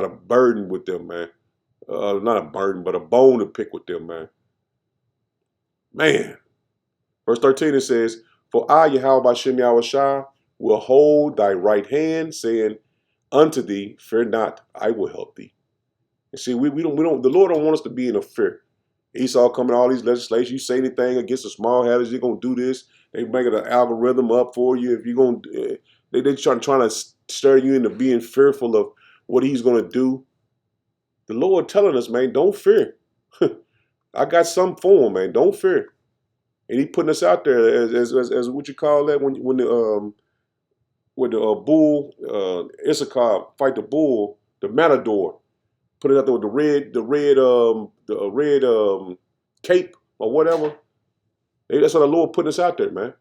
a burden with them, man. Not a burden, but a bone to pick with them, man. Man. Verse 13, it says, for I, Yahweh Bashem Yahushua, will hold thy right hand, saying unto thee, fear not, I will help thee. And see, we don't, the Lord don't want us to be in a fear. Esau coming all these legislation. You say anything against the small headers, you're gonna do this. They make an algorithm up for you. If you're gonna, they trying to stir you into being fearful of what he's gonna do. The Lord telling us, man, don't fear. I got something for him, man. Don't fear. And he putting us out there as what you call that when the bull Issachar fight the bull, the matador. Put it out there with the red cape or whatever. That's what the Lord putting us out there, man.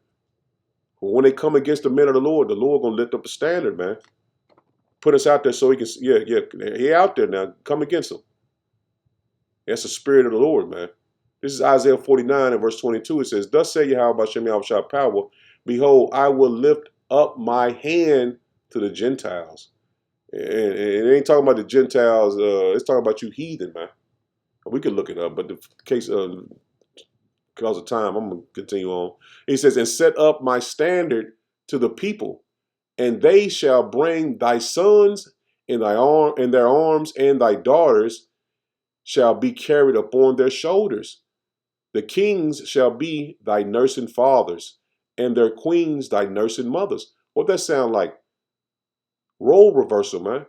When they come against the men of the Lord gonna lift up the standard, man. Put us out there so he can, he out there now. Come against them. That's the spirit of the Lord, man. This is Isaiah 49 and verse 22. It says, thus say Yahweh Bashem Yahushua power, behold, I will lift up my hand to the Gentiles. And it ain't talking about the Gentiles, it's talking about you heathen, man. We could look it up, but the case because of time, I'm going to continue on. He says, and set up my standard to the people, and they shall bring thy sons in their arms, and thy daughters shall be carried upon their shoulders. The kings shall be thy nursing fathers, and their queens thy nursing mothers. What that sound like? Role reversal, man.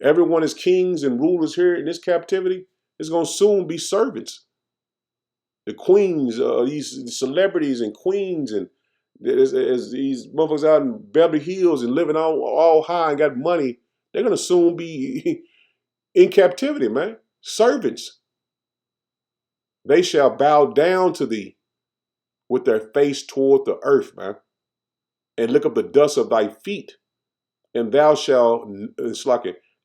Everyone is kings and rulers here in this captivity is going to soon be servants. The queens, these celebrities and queens, and as these motherfuckers out in Beverly Hills and living all high and got money, they're going to soon be in captivity, man. Servants. They shall bow down to thee with their face toward the earth, man, and lick up the dust of thy feet, and thou shalt,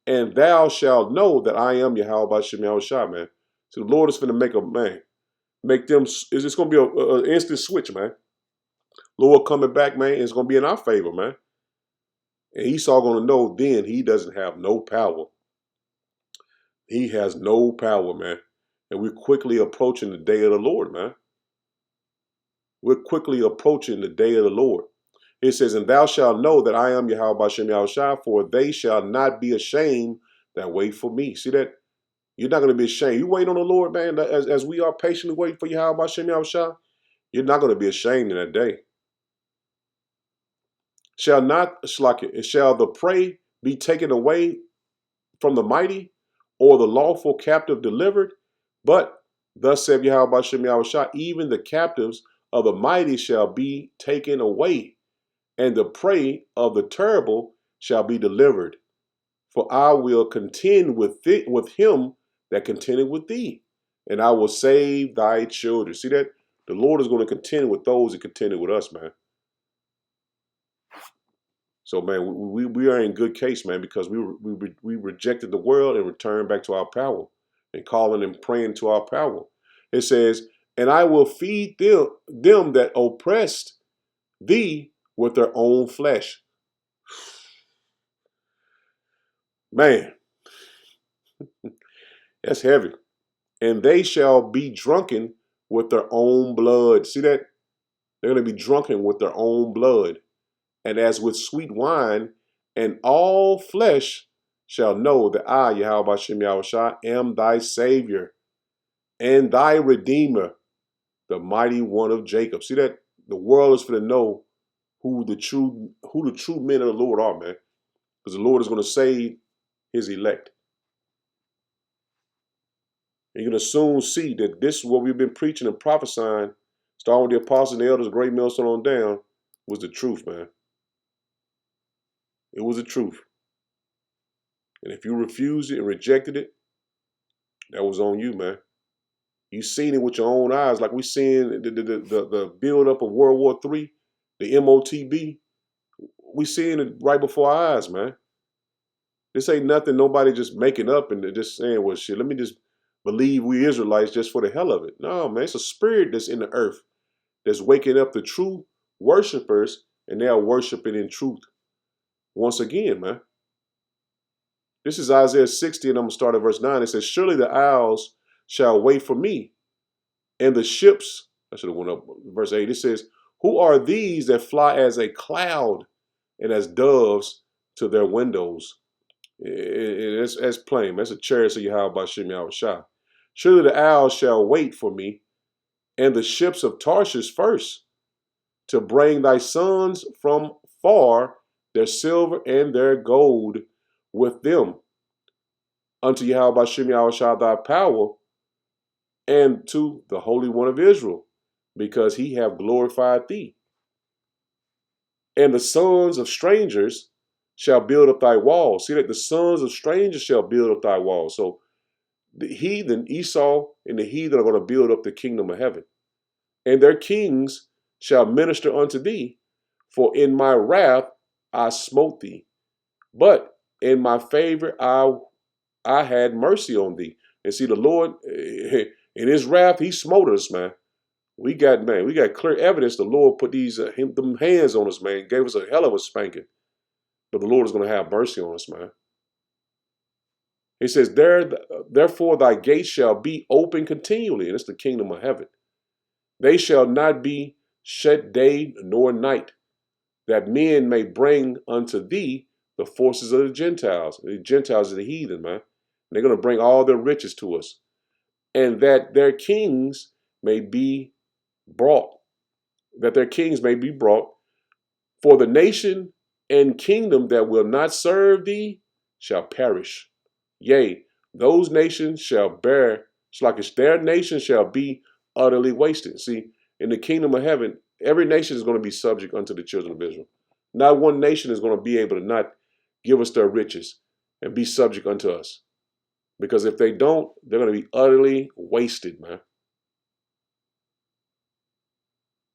and thou shalt know that I am Yahweh Bashem Yahushua, man. So the Lord is going to make them, it's going to be an instant switch, man. Lord coming back, man, it's going to be in our favor, man. And Esau going to know then he doesn't have no power. He has no power, man. And we're quickly approaching the day of the Lord, man. We're quickly approaching the day of the Lord. It says, and thou shalt know that I am Yahweh Bashem Yahushua, for they shall not be ashamed that wait for me. See that? You're not going to be ashamed. You wait on the Lord, man, as we are patiently waiting for Yahweh Shem Yahushua, you're not going to be ashamed in that day. Shall the prey be taken away from the mighty, or the lawful captive delivered? But thus saith Yahweh Shem Yahushua, even the captives of the mighty shall be taken away, and the prey of the terrible shall be delivered. For I will contend with him that contended with thee, and I will save thy children. See that? The Lord is going to contend with those that contended with us, man. So, man, we are in good case, man, because we rejected the world and returned back to our power and calling and praying to our power. It says, and I will feed them that oppressed thee with their own flesh. Man, that's heavy. And they shall be drunken with their own blood. See that? They're going to be drunken with their own blood. And as with sweet wine, and all flesh shall know that I, Yahweh Shem Yahushua, am thy Savior and thy Redeemer, the mighty one of Jacob. See that? The world is going to know who the true men of the Lord are, man. Because the Lord is going to save his elect. You're going to soon see that this is what we've been preaching and prophesying, starting with the apostles and the elders, great millstone on down, was the truth, man. It was the truth. And if you refused it and rejected it, that was on you, man. You seen it with your own eyes, like we seen the build up of World War III, the MOTB. We seeing it right before our eyes, man. This ain't nothing nobody just making up and just saying, well, shit, let me just believe we Israelites just for the hell of it. No, man, it's a spirit that's in the earth that's waking up the true worshipers, and they are worshiping in truth. Once again, man. This is Isaiah 60, and I'm going to start at verse 9. It says, surely the owls shall wait for me, and the ships, I should have went up, verse 8, it says, who are these that fly as a cloud and as doves to their windows? It's plain. That's a chariot of Yahweh Shem Yahushua. Surely the owls shall wait for me, and the ships of Tarshish first, to bring thy sons from far, their silver and their gold with them, unto Yahweh Shem Yahushua thy power, and to the Holy One of Israel, because he have glorified thee. And the sons of strangers shall build up thy walls. See that? The sons of strangers shall build up thy walls. So the heathen, Esau, and the heathen are going to build up the kingdom of heaven. And their kings shall minister unto thee, for in my wrath I smote thee, but in my favor I had mercy on thee. And see, the Lord, in his wrath, he smote us, man. We got clear evidence the Lord put them hands on us, man, gave us a hell of a spanking. But the Lord is going to have mercy on us, man. He says, therefore thy gates shall be open continually, and it's the kingdom of heaven. They shall not be shut day nor night, that men may bring unto thee the forces of the Gentiles. The Gentiles are the heathen, man. And they're going to bring all their riches to us. And that their kings may be brought. For the nation and kingdom that will not serve thee shall perish. Yea, those nations shall bear, their nation shall be utterly wasted. See, in the kingdom of heaven, every nation is going to be subject unto the children of Israel. Not one nation is going to be able to not give us their riches and be subject unto us. Because if they don't, they're going to be utterly wasted, man.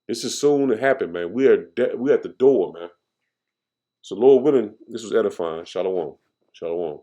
This is soon to happen, man. We're at the door, man. So Lord willing, this was edifying. Shalom. Shalom.